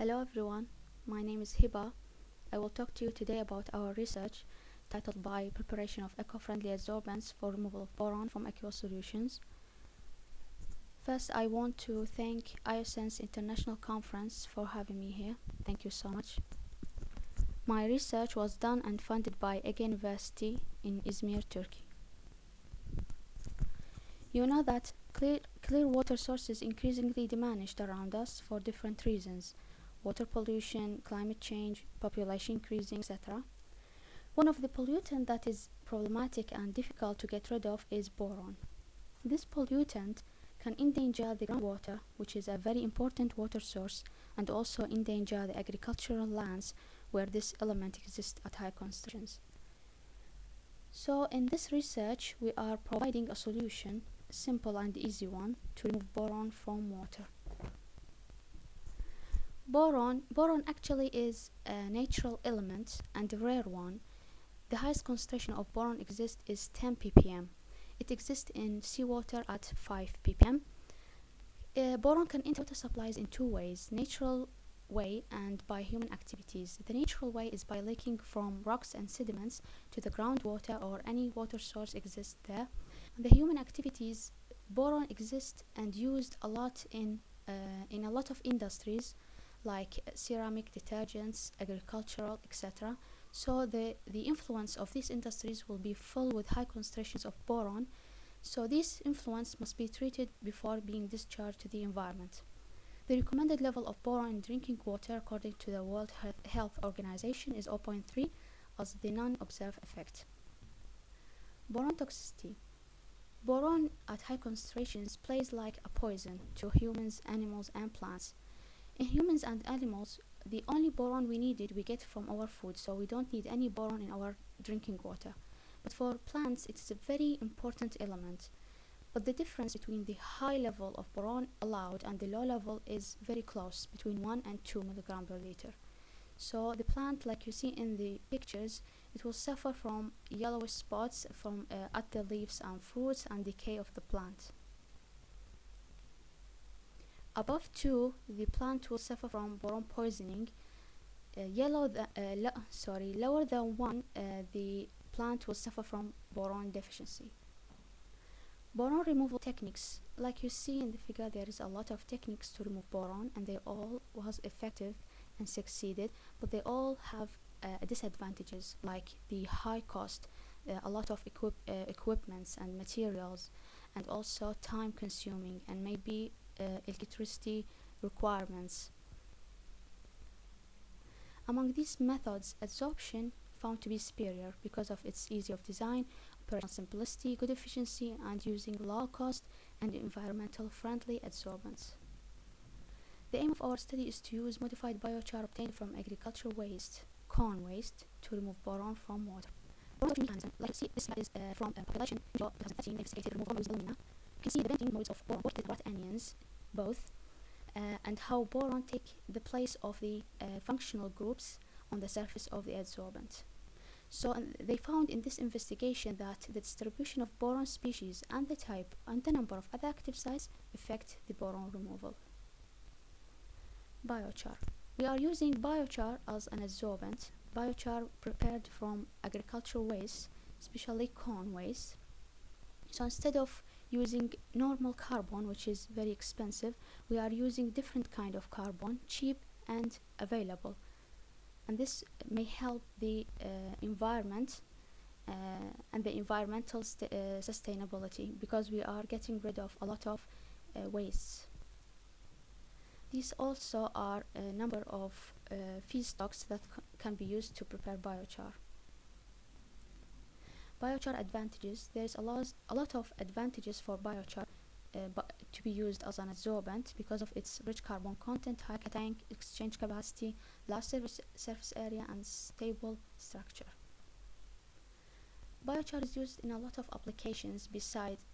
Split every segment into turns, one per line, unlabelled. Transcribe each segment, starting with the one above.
Hello everyone, my name is Hiba. I will talk to you today about our research titled by Preparation of Eco-Friendly Adsorbents for Removal of Boron from Aqueous Solutions. First, I want to thank IOSENS International Conference for having me here. Thank you so much. My research was done and funded by Ege University in Izmir, Turkey. You know that clear water sources increasingly diminished around us for different reasons. Water pollution, climate change, population increasing, etc. One of the pollutants that is problematic and difficult to get rid of is boron. This pollutant can endanger the groundwater, which is a very important water source, and also endanger the agricultural lands where this element exists at high concentrations. So in this research, we are providing a solution, a simple and easy one, to remove boron from water. Boron actually is a natural element and a rare one. The highest concentration of boron exists is 10 ppm. It exists in seawater at 5 ppm. Boron can enter water supplies in two ways, natural way and by human activities. The natural way is by leaking from rocks and sediments to the groundwater or any water source exists there. And the human activities, boron exists and used a lot in a lot of industries like ceramic, detergents, agricultural, etc. So the influence of these industries will be full with high concentrations of boron. So this influence must be treated before being discharged to the environment. The recommended level of boron in drinking water according to the World Health Organization is 0.3 as the non-observed effect. Boron toxicity. Boron at high concentrations plays like a poison to humans, animals, and plants. In humans and animals, the only boron we needed we get from our food, so we don't need any boron in our drinking water. But for plants, it is a very important element. But the difference between the high level of boron allowed and the low level is very close, between 1 and 2 milligrams per liter. So the plant, like you see in the pictures, it will suffer from yellowish spots at the leaves and fruits and decay of the plant. Above 2, the plant will suffer from boron poisoning. Lower than 1, the plant will suffer from boron deficiency. Boron removal techniques. Like you see in the figure, there is a lot of techniques to remove boron, and they all was effective and succeeded, but they all have disadvantages, like the high cost, a lot of equipments and materials, and also time consuming and maybe electricity requirements. Among these methods, adsorption found to be superior because of its ease of design, operational simplicity, good efficiency, and using low cost and environmental friendly adsorbents. The aim of our study is to use modified biochar obtained from agricultural waste, corn waste, to remove boron from water. Boron mechanism, like you see, this is from population 2013 investigated removal with alumina. You can see the bending modes of boron, what anions, both, and how boron take the place of the functional groups on the surface of the adsorbent. So they found in this investigation that the distribution of boron species and the type and the number of other active sites affect the boron removal. Biochar. We are using biochar as an adsorbent. Biochar prepared from agricultural waste, especially corn waste. So instead of using normal carbon, which is very expensive, we are using different kind of carbon, cheap and available. And this may help the environment and the environmental sustainability, because we are getting rid of a lot of wastes. These also are a number of feedstocks that can be used to prepare biochar. Biochar advantages. There is a lot of advantages for biochar to be used as an adsorbent because of its rich carbon content, high cation exchange capacity, large surface area, and stable structure. Biochar is used in a lot of applications besides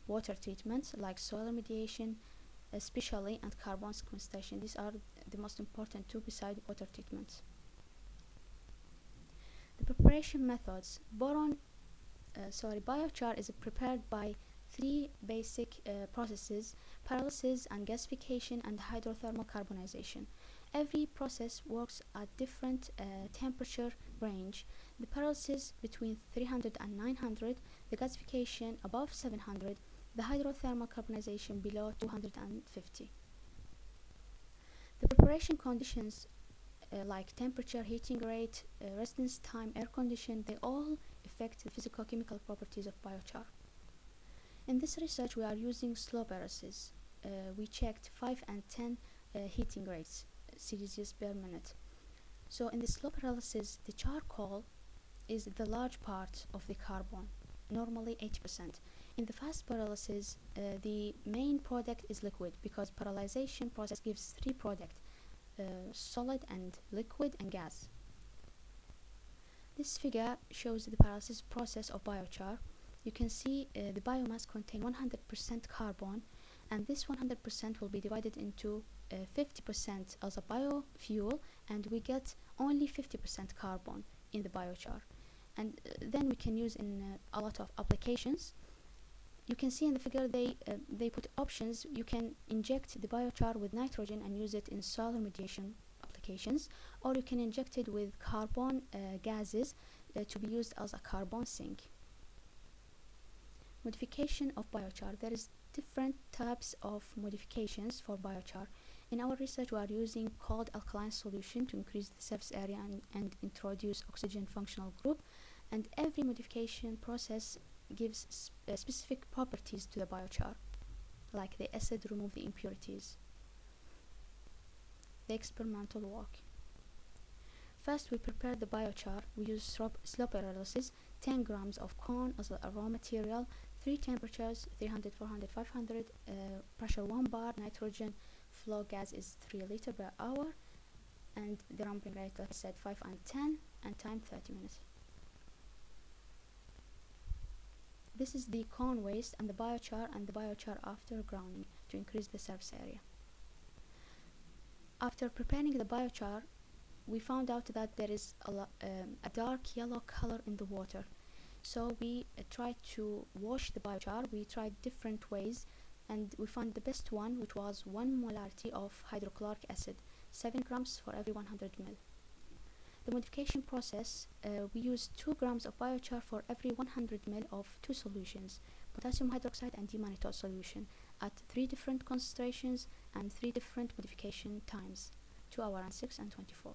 water treatment, like soil remediation, especially, and carbon sequestration. These are the most important two besides water treatment. The preparation methods. Biochar is prepared by 3 basic processes: pyrolysis and gasification and hydrothermal carbonization. Every process works at different temperature range. The pyrolysis between 300 and 900, the gasification above 700, the hydrothermal carbonization below 250. The preparation conditions like temperature, heating rate, residence time, air condition, they all affect the physicochemical properties of biochar. In this research, we are using slow pyrolysis. We checked 5 and 10 heating rates, Celsius per minute. So in the slow pyrolysis, the charcoal is the large part of the carbon, normally 80%. In the fast pyrolysis, the main product is liquid because pyrolyzation process gives three products, solid and liquid and gas. This figure shows the pyrolysis process of biochar. You can see the biomass contain 100% carbon, and this 100% will be divided into 50% as a biofuel, and we get only 50% carbon in the biochar. And then we can use in a lot of applications. You can see in the figure they put options. You can inject the biochar with nitrogen and use it in soil remediation applications, or you can inject it with carbon gases to be used as a carbon sink. Modification of biochar. There is different types of modifications for biochar. In our research, we are using cold alkaline solution to increase the surface area and introduce oxygen functional group, and every modification process gives specific properties to the biochar, like the acid remove the impurities. The experimental work. First, we prepare the biochar. We use slow pyrolysis, 10 grams of corn as a raw material, 3 temperatures, 300, 400, 500, pressure 1 bar, nitrogen flow gas is 3 liters per hour, and the ramping rate, like I said, 5 and 10, and time 30 minutes. This is the corn waste and the biochar after grounding to increase the surface area. After preparing the biochar, we found out that there is a dark yellow color in the water. So we tried to wash the biochar. We tried different ways, and we found the best one, which was 1 molarity of hydrochloric acid, 7 grams for every 100 ml. The modification process, we used 2 grams of biochar for every 100 ml of 2 solutions, potassium hydroxide and dimannitol solution, at 3 different concentrations and 3 different modification times, 2 hours and 6 and 24.